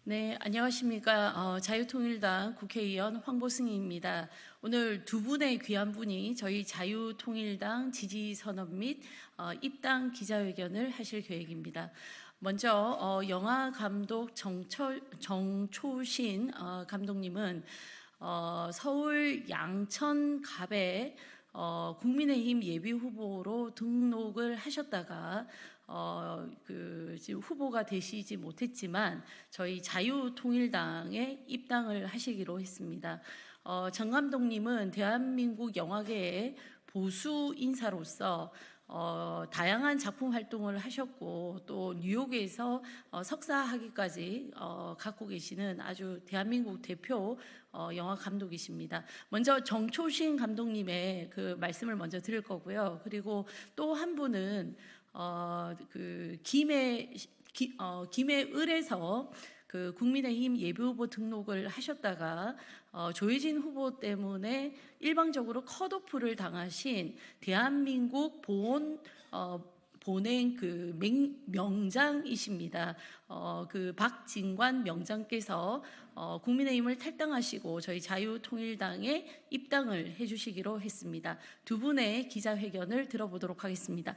네, 안녕하십니까. 자유통일당 국회의원 황보승입니다. 오늘 두 분의 귀한 분이 저희 자유통일당 지지선언 및 입당 기자회견을 하실 계획입니다. 먼저 영화 감독 정초신 감독님은 서울 양천갑에 국민의힘 예비 후보로 등록을 하셨다가 지금 후보가 되시지 못했지만 저희 자유통일당에 입당을 하시기로 했습니다. 정 감독님은 대한민국 영화계의 보수 인사로서 다양한 작품 활동을 하셨고 또 뉴욕에서 석사 학위까지 갖고 계시는 아주 대한민국 대표 영화 감독이십니다. 먼저 정초신 감독님의 그 말씀을 먼저 드릴 거고요. 그리고 또 한 분은 김해을에서 그 국민의힘 예비후보 등록을 하셨다가 조혜진 후보 때문에 일방적으로 컷오프를 당하신 대한민국 본행 그 명장이십니다. 그 박진관 명장께서 국민의힘을 탈당하시고 저희 자유통일당에 입당을 해주시기로 했습니다. 두 분의 기자회견을 들어보도록 하겠습니다.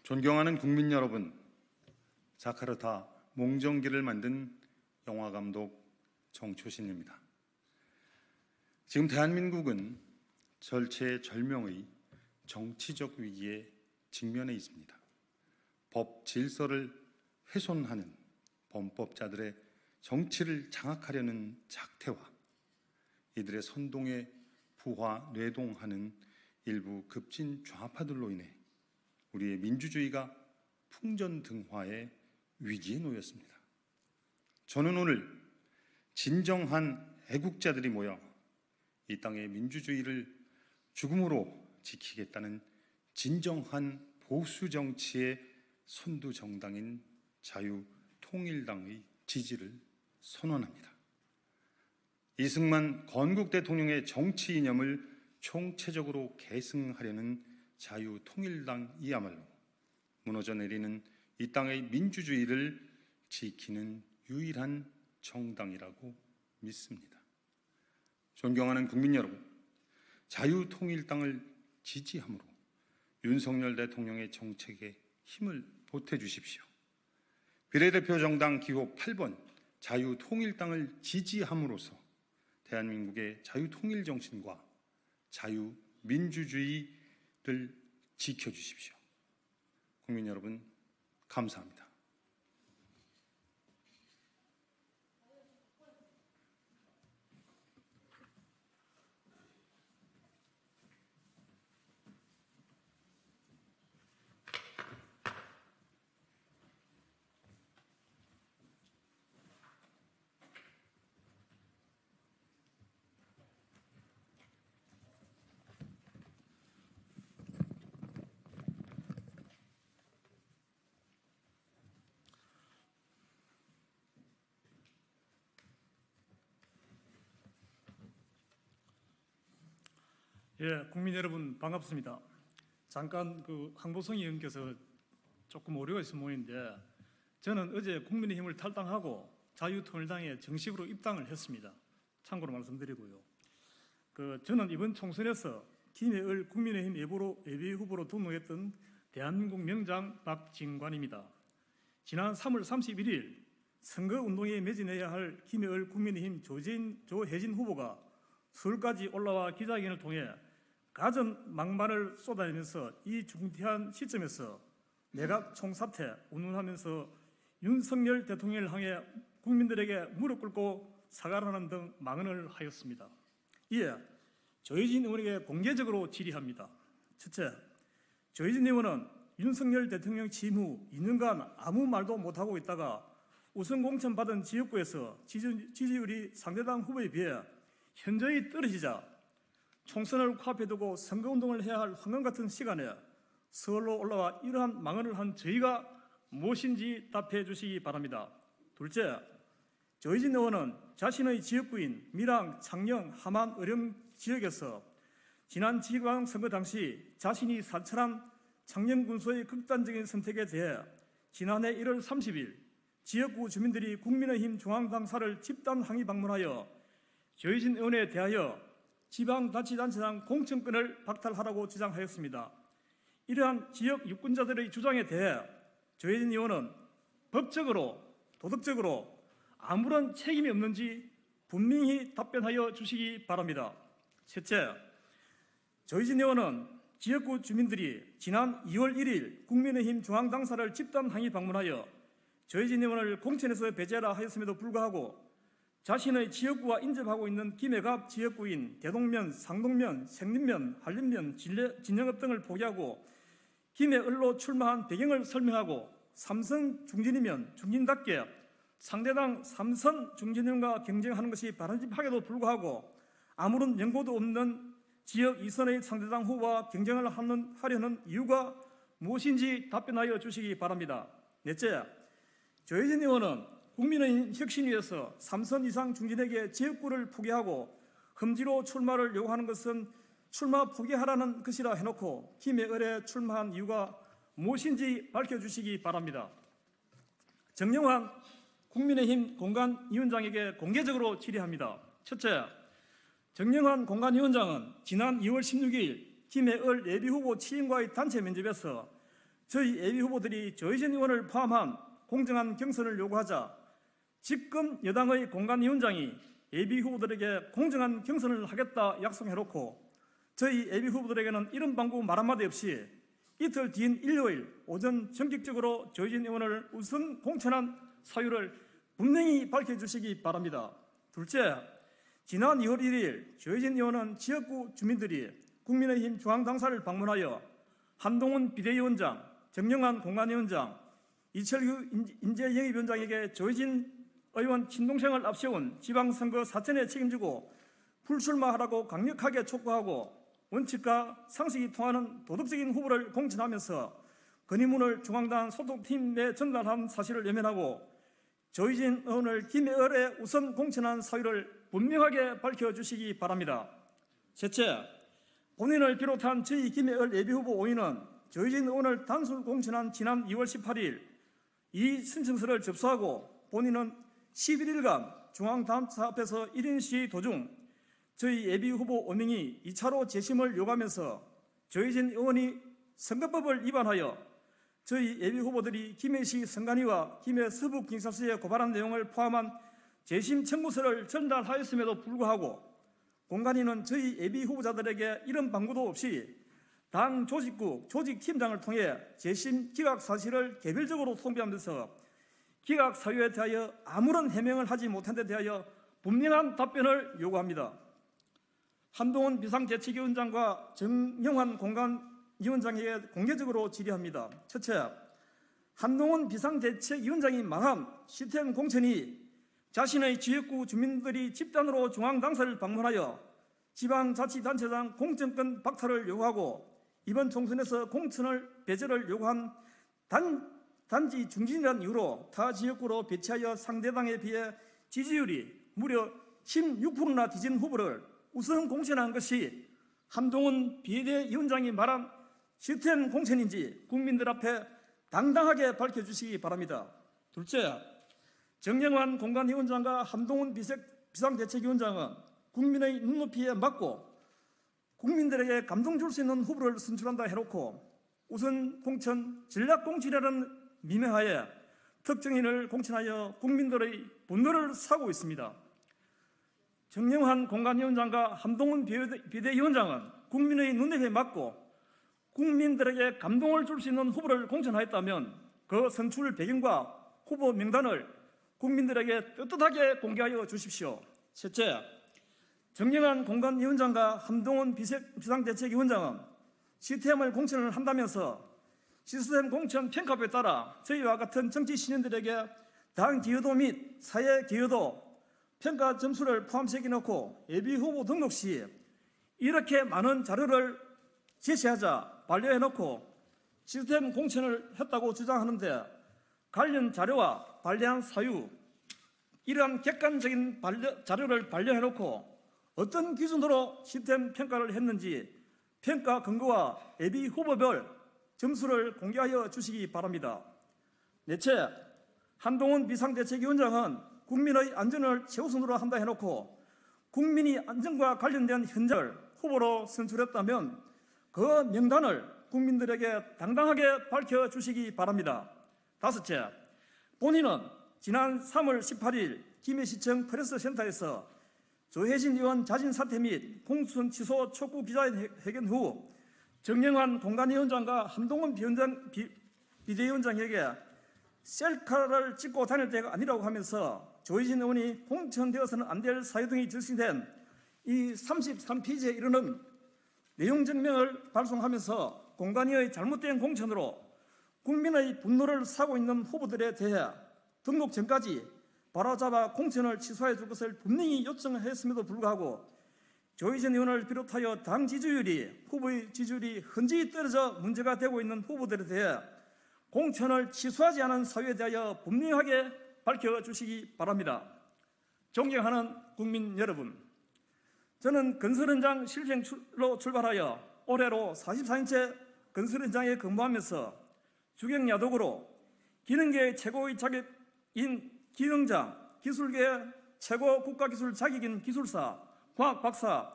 존경하는 국민 여러분, 자카르타 몽정기를 만든 영화감독 정초신입니다. 지금 대한민국은 절체절명의 정치적 위기에 직면해 있습니다. 법 질서를 훼손하는 범법자들의 정치를 장악하려는 작태와 이들의 선동에 부화 뇌동하는 일부 급진 좌파들로 인해 우리의 민주주의가 풍전등화의 위기에 놓였습니다. 저는 오늘 진정한 애국자들이 모여 이 땅의 민주주의를 죽음으로 지키겠다는 진정한 보수 정치의 선두 정당인 자유통일당의 지지를 선언합니다. 이승만 건국 대통령의 정치 이념을 총체적으로 계승하려는 자유통일당이야말로 무너져 내리는 이 땅의 민주주의를 지키는 유일한 정당이라고 믿습니다. 존경하는 국민 여러분, 자유통일당을 지지함으로 윤석열 대통령의 정책에 힘을 보태주십시오. 비례대표 정당 기호 8번 자유통일당을 지지함으로써 대한민국의 자유통일 정신과 자유민주주의 를 지켜주십시오. 국민 여러분, 감사합니다. 국민 여러분 반갑습니다. 잠깐 황보승 의원께서 조금 오류가 있은 모양인데 저는 어제 국민의힘을 탈당하고 자유통일당에 정식으로 입당을 했습니다. 참고로 말씀드리고요. 저는 이번 총선에서 김해을 국민의힘 예비 후보로 등록했던 대한민국 명장 박진관입니다. 지난 3월 31일 선거운동에 매진해야 할 김해을 국민의힘 조혜진 후보가 서울까지 올라와 기자회견을 통해 가전 막말을 쏟아내면서 이 중대한 시점에서 내각 총사퇴 운운하면서 윤석열 대통령을 향해 국민들에게 무릎 꿇고 사과를 하는 등 망언을 하였습니다. 이에 조혜진 의원에게 공개적으로 질의합니다. 첫째, 조혜진 의원은 윤석열 대통령 취임 후 2년간 아무 말도 못하고 있다가 우선 공천받은 지역구에서 지지율이 상대당 후보에 비해 현저히 떨어지자 총선을 코앞에 두고 선거운동을 해야 할 황금 같은 시간에 서울로 올라와 이러한 망언을 한 저희가 무엇인지 답해 주시기 바랍니다. 둘째, 조희진 의원은 자신의 지역구인 밀양, 창녕, 함안, 의령 지역에서 지난 지방선거 당시 자신이 산천한 창녕군소의 극단적인 선택에 대해 지난해 1월 30일 지역구 주민들이 국민의힘 중앙당사를 집단 항의 방문하여 조희진 의원에 대하여 지방자치단체장 공천권을 박탈하라고 주장하였습니다. 이러한 지역 유권자들의 주장에 대해 조혜진 의원은 법적으로, 도덕적으로 아무런 책임이 없는지 분명히 답변하여 주시기 바랍니다. 셋째, 조혜진 의원은 지역구 주민들이 지난 2월 1일 국민의힘 중앙당사를 집단 항의 방문하여 조혜진 의원을 공천에서 배제하라 하였음에도 불구하고 자신의 지역구와 인접하고 있는 김해갑 지역구인 대동면, 상동면, 생림면, 한림면, 진영읍 등을 포기하고 김해을로 출마한 배경을 설명하고 삼선 중진이면 중진답게 상대당 삼선 중진님과 경쟁하는 것이 바람직하게도 불구하고 아무런 연고도 없는 지역 2선의 상대당 후보와 경쟁을 하려는 이유가 무엇인지 답변하여 주시기 바랍니다. 넷째, 조혜진 의원은 국민의힘 혁신위에서 3선 이상 중진에게 지역구를 포기하고 험지로 출마를 요구하는 것은 출마 포기하라는 것이라 해놓고 김해을에 출마한 이유가 무엇인지 밝혀주시기 바랍니다. 정영환 국민의힘 공관위원장에게 공개적으로 질의합니다. 첫째, 정영환 공관위원장은 지난 2월 16일 김해을 예비후보 취임과의 단체 면접에서 저희 예비후보들이 조혜진 의원을 포함한 공정한 경선을 요구하자 집권 여당의 공관위원장이 예비후보들에게 공정한 경선을 하겠다 약속해놓고 저희 예비후보들에게는 이런 방구 말 한마디 없이 이틀 뒤인 일요일 오전 정식적으로 조혜진 의원을 우선 공천한 사유를 분명히 밝혀주시기 바랍니다. 둘째, 지난 2월 1일 조혜진 의원은 지역구 주민들이 국민의힘 중앙당사를 방문하여 한동훈 비대위원장, 정영환 공관위원장, 이철규 인재영입위원장에게 조혜진 의원 친동생을 앞세운 지방선거 사천에 책임지고 불출마하라고 강력하게 촉구하고 원칙과 상식이 통하는 도덕적인 후보를 공천하면서 건의문을 중앙당 소속팀에 전달한 사실을 외면하고 조희진 의원을 김해을에 우선 공천한 사유를 분명하게 밝혀주시기 바랍니다. 셋째, 본인을 비롯한 저희 김해을 예비후보 5인은 조희진 의원을 단순 공천한 지난 2월 18일 이 신청서를 접수하고 본인은 11일간 중앙당사 앞에서 1인 시위 도중 저희 예비후보 5명이 2차로 재심을 요구하면서 조혜진 의원이 선거법을 위반하여 저희 예비후보들이 김해시 선관위와 김해 서북경찰서에 고발한 내용을 포함한 재심 청구서를 전달하였음에도 불구하고 공관위는 저희 예비후보자들에게 이런 방구도 없이 당 조직국 조직팀장을 통해 재심 기각 사실을 개별적으로 통보하면서 기각 사유에 대하여 아무런 해명을 하지 못한 데 대하여 분명한 답변을 요구합니다. 한동훈 비상대책위원장과 정영환 공관위원장에게 공개적으로 질의합니다. 첫째, 한동훈 비상대책위원장이 말한 시스템 공천이 자신의 지역구 주민들이 집단으로 중앙당사를 방문하여 지방자치단체장 공천권 박탈을 요구하고 이번 총선에서 공천을 배제를 요구한 단지 중진이라는 이유로 타 지역구로 배치하여 상대당에 비해 지지율이 무려 16%나 뒤진 후보를 우선 공천한 것이 한동훈 비대위원장이 말한 시스템 공천인지 국민들 앞에 당당하게 밝혀주시기 바랍니다. 둘째, 정영환 공관위원장과 한동훈 비상대책위원장은 국민의 눈높이에 맞고 국민들에게 감동 줄 수 있는 후보를 선출한다 해놓고 우선 공천, 전략 공천이라는 미명하에 특정인을 공천하여 국민들의 분노를 사고 있습니다. 정영환 공관위원장과 한동훈 비대위원장은 국민의 눈높이에 맞고 국민들에게 감동을 줄 수 있는 후보를 공천하였다면 그 선출 배경과 후보 명단을 국민들에게 떳떳하게 공개하여 주십시오. 셋째, 정영환 공관위원장과 한동훈 비상대책위원장은 시스템을 공천을 한다면서 시스템 공천 평가표에 따라 저희와 같은 정치 신인들에게 당 기여도 및 사회 기여도 평가 점수를 포함시켜놓고 예비후보 등록 시 이렇게 많은 자료를 제시하자 반려해놓고 시스템 공천을 했다고 주장하는데 관련 자료와 반려한 사유, 이러한 객관적인 자료를 반려해놓고 어떤 기준으로 시스템 평가를 했는지 평가 근거와 예비 후보별 점수를 공개하여 주시기 바랍니다. 넷째, 한동훈 비상대책위원장은 국민의 안전을 최우선으로 한다 해놓고 국민이 안전과 관련된 현장을 후보로 선출했다면 그 명단을 국민들에게 당당하게 밝혀주시기 바랍니다. 다섯째, 본인은 지난 3월 18일 김해시청 프레스센터에서 조혜진 의원 자진 사퇴 및 공수처 취소 촉구 기자회견 후 정영환 공관위원장과 한동훈 비대위원장에게 셀카를 찍고 다닐 때가 아니라고 하면서 조혜진 의원이 공천되어서는 안 될 사유 등이 적시된 이 33페이지에 이르는 내용 증명을 발송하면서 공관위의 잘못된 공천으로 국민의 분노를 사고 있는 후보들에 대해 등록 전까지 바로잡아 공천을 취소해 줄 것을 분명히 요청했음에도 불구하고 조희진 의원을 비롯하여 당 지지율이 후보의 지지율이 현저히 떨어져 문제가 되고 있는 후보들에 대해 공천을 취소하지 않은 사유에 대하여 분명하게 밝혀주시기 바랍니다. 존경하는 국민 여러분, 저는 건설 현장 실생로 출발하여 올해로 44년째 건설 현장에 근무하면서 주경야독으로 기능계의 최고의 자격인 기능장, 기술계의 최고 국가기술 자격인 기술사, 과학 박사,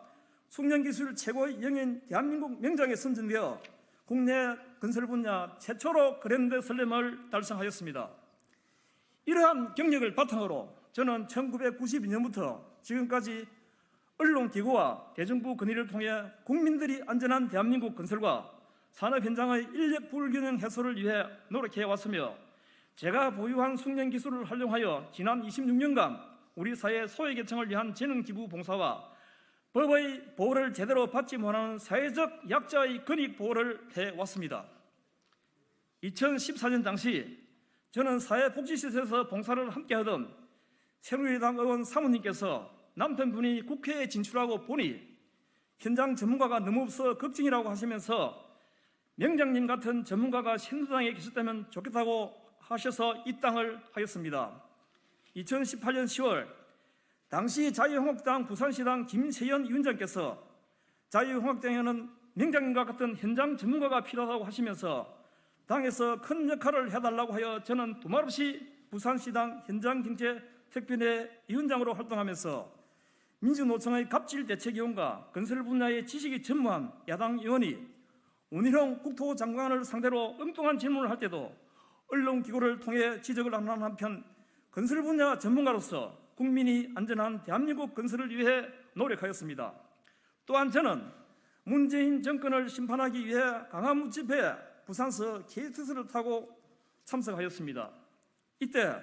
숙련기술 최고의 영예인 대한민국 명장에 선정되어 국내 건설 분야 최초로 그랜드 슬램을 달성하였습니다. 이러한 경력을 바탕으로 저는 1992년부터 지금까지 언론기구와 대정부 건의를 통해 국민들이 안전한 대한민국 건설과 산업 현장의 인력 불균형 해소를 위해 노력해 왔으며 제가 보유한 숙련 기술을 활용하여 지난 26년간 우리 사회 소외계층을 위한 재능기부 봉사와 법의 보호를 제대로 받지 못하는 사회적 약자의 권익 보호를 해왔습니다. 2014년 당시 저는 사회복지시설에서 봉사를 함께하던 새누리당 의원 사모님께서 남편분이 국회에 진출하고 보니 현장 전문가가 너무 없어 걱정이라고 하시면서 명장님 같은 전문가가 새누리당에 계셨다면 좋겠다고 하셔서 입당을 하였습니다. 2018년 10월 당시 자유한국당 부산시당 김세연 위원장께서 자유한국당에는 명장님과 같은 현장 전문가가 필요하다고 하시면서 당에서 큰 역할을 해달라고 하여 저는 두말 없이 부산시당 현장경제특별회 위원장으로 활동하면서 민주노총의 갑질대책위원과 건설 분야의 지식이 전무한 야당 의원이 원희룡 국토장관을 상대로 엉뚱한 질문을 할 때도 언론기구를 통해 지적을 하는 한편 건설 분야 전문가로서 국민이 안전한 대한민국 건설을 위해 노력하였습니다. 또한 저는 문재인 정권을 심판하기 위해 강화문 집회에 부산서 KTX를 타고 참석하였습니다. 이때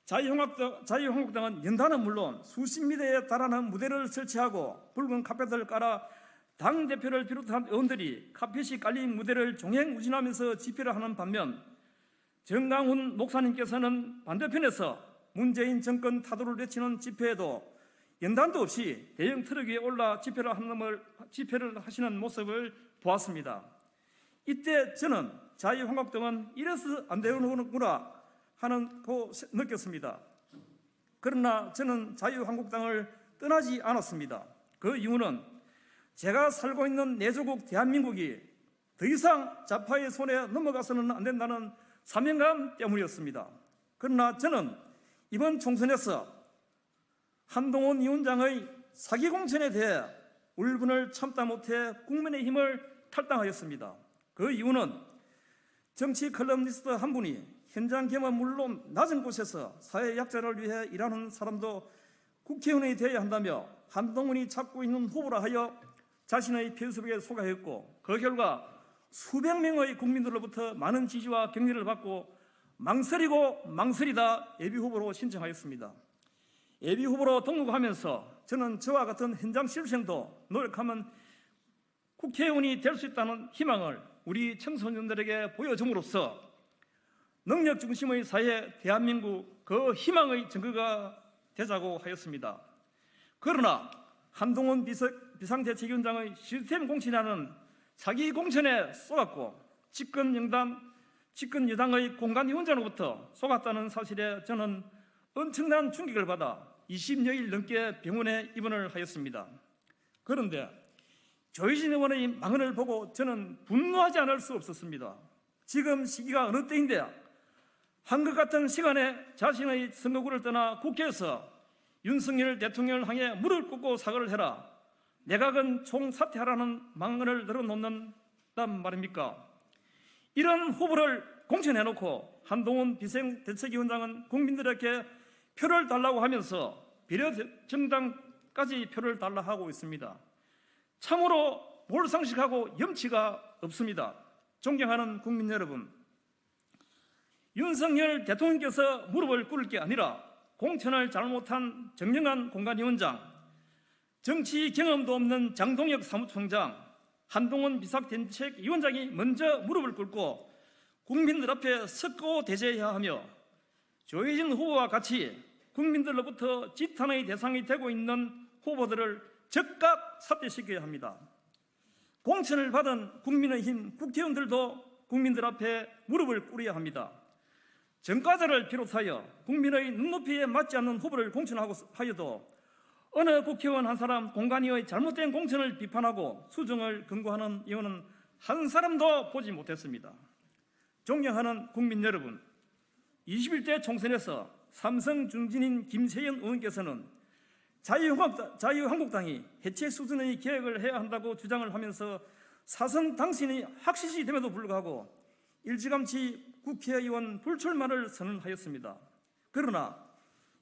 자유한국당은 연단은 물론 수십 미터에 달하는 무대를 설치하고 붉은 카펫을 깔아 당대표를 비롯한 의원들이 카펫이 깔린 무대를 종횡무진하면서 집회를 하는 반면 정강훈 목사님께서는 반대편에서 문재인 정권 타도를 외치는 집회에도 연단도 없이 대형 트럭 위에 올라 집회를 하시는 모습을 보았습니다. 이때 저는 자유한국당은 이래서 안 되는구나 하고 느꼈습니다. 그러나 저는 자유한국당을 떠나지 않았습니다. 그 이유는 제가 살고 있는 내조국 대한민국이 더 이상 좌파의 손에 넘어가서는 안 된다는 사명감 때문이었습니다. 그러나 저는 이번 총선에서 한동훈 위원장의 사기 공천에 대해 울분을 참다 못해 국민의힘을 탈당하였습니다. 그 이유는 정치 컬럼니스트 한 분이 현장 경험은 물론 낮은 곳에서 사회 약자를 위해 일하는 사람도 국회의원이 되어야 한다며 한동훈이 찾고 있는 후보라 하여 자신의 편습에 속아했고 그 결과 수백 명의 국민들로부터 많은 지지와 격려를 받고 망설이고 망설이다 예비후보로 신청하였습니다. 예비후보로 등록하면서 저는 저와 같은 현장 실생도 노력하면 국회의원이 될 수 있다는 희망을 우리 청소년들에게 보여줌으로써 능력 중심의 사회 대한민국 그 희망의 증거가 되자고 하였습니다. 그러나 한동훈 비상대책위원장의 시스템 공천이라는 사기 공천에 쏘았고 집권 영당 집권 여당의 공관위원장으로부터 속았다는 사실에 저는 엄청난 충격을 받아 20여일 넘게 병원에 입원을 하였습니다. 그런데 조희진 의원의 망언을 보고 저는 분노하지 않을 수 없었습니다. 지금 시기가 어느 때인데 한것 같은 시간에 자신의 선거구를 떠나 국회에서 윤석열 대통령을 향해 무릎 꿇고 사과를 해라, 내각은 총사퇴하라는 망언을 늘어놓는단 말입니까? 이런 후보를 공천해놓고 한동훈 비상대책위원장은 국민들에게 표를 달라고 하면서 비례정당까지 표를 달라 하고 있습니다. 참으로 몰상식하고 염치가 없습니다. 존경하는 국민 여러분, 윤석열 대통령께서 무릎을 꿇을 게 아니라 공천을 잘못한 정영한 공관위원장, 정치 경험도 없는 장동혁 사무총장, 한동훈 비상대책위원장이 먼저 무릎을 꿇고 국민들 앞에 석고 대제해야 하며 조혜진 후보와 같이 국민들로부터 지탄의 대상이 되고 있는 후보들을 즉각 사퇴시켜야 합니다. 공천을 받은 국민의힘 국회의원들도 국민들 앞에 무릎을 꿇어야 합니다. 전과자를 비롯하여 국민의 눈높이에 맞지 않는 후보를 공천하고 하여도 어느 국회의원 한 사람 공관위의 잘못된 공천을 비판하고 수정을 권고하는 의원은 한 사람도 보지 못했습니다. 존경하는 국민 여러분, 21대 총선에서 삼성 중진인 김세연 의원께서는 자유한국당이 해체 수준의 개혁을 해야 한다고 주장을 하면서 사선 당신이 확실시 됨에도 불구하고 일찌감치 국회의원 불출마를 선언하였습니다. 그러나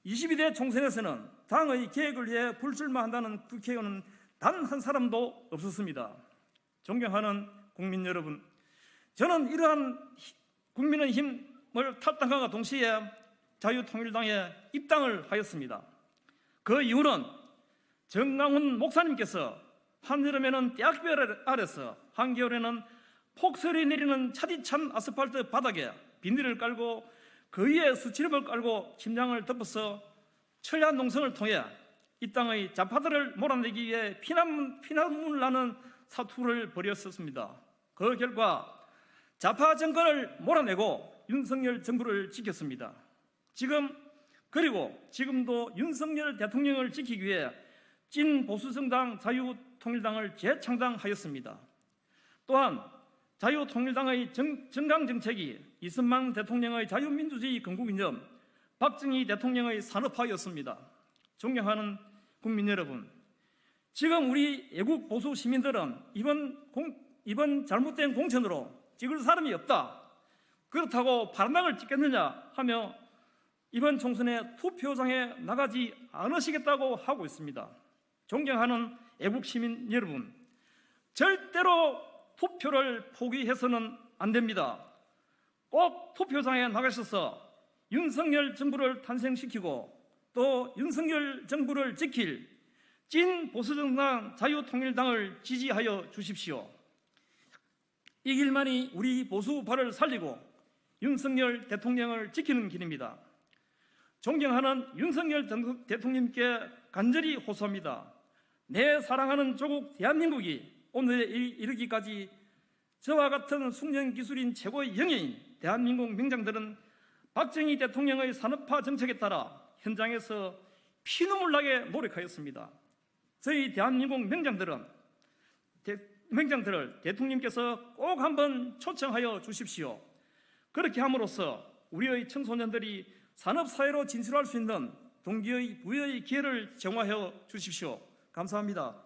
22대 총선에서는 당의 계획을 위해 불출마한다는 국회의원은 단 한 사람도 없었습니다. 존경하는 국민 여러분, 저는 이러한 국민의힘을 탈당함과 동시에 자유통일당에 입당을 하였습니다. 그 이유는 정강훈 목사님께서 한여름에는 대학별 아래서 한겨울에는 폭설이 내리는 차디찬 아스팔트 바닥에 비닐을 깔고 그 위에 수치름을 깔고 침장을 덮어서 철야 농성을 통해 이 땅의 좌파들을 몰아내기 위해 피난문을 나는 사투를 벌였었습니다. 그 결과 좌파 정권을 몰아내고 윤석열 정부를 지켰습니다. 지금도 윤석열 대통령을 지키기 위해 찐 보수정당 자유통일당을 재창당하였습니다. 또한 자유통일당의 정강정책이 이승만 대통령의 자유민주주의 건국이념, 박정희 대통령의 산업화였습니다. 존경하는 국민 여러분, 지금 우리 애국 보수 시민들은 이번 잘못된 공천으로 찍을 사람이 없다, 그렇다고 반항을 찍겠느냐 하며 이번 총선에 투표장에 나가지 않으시겠다고 하고 있습니다. 존경하는 애국 시민 여러분, 절대로 투표를 포기해서는 안 됩니다. 꼭 투표장에 나가셔서 윤석열 정부를 탄생시키고 또 윤석열 정부를 지킬 찐 보수정당 자유통일당을 지지하여 주십시오. 이 길만이 우리 보수파를 살리고 윤석열 대통령을 지키는 길입니다. 존경하는 윤석열 대통령께 간절히 호소합니다. 내 사랑하는 조국 대한민국이 오늘에 이르기까지 저와 같은 숙련기술인 최고의 영예인 대한민국 명장들은 박정희 대통령의 산업화 정책에 따라 현장에서 피눈물 나게 노력하였습니다. 저희 대한민국 명장들을 대통령께서 꼭 한번 초청하여 주십시오. 그렇게 함으로써 우리의 청소년들이 산업사회로 진출할 수 있는 동기의 부여의 기회를 제공하여 주십시오. 감사합니다.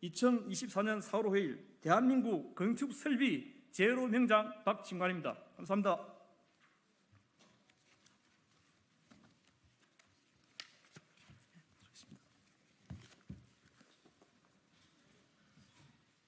2024년 4월 5일 대한민국 건축설비 제로 명장 박진관입니다. 감사합니다.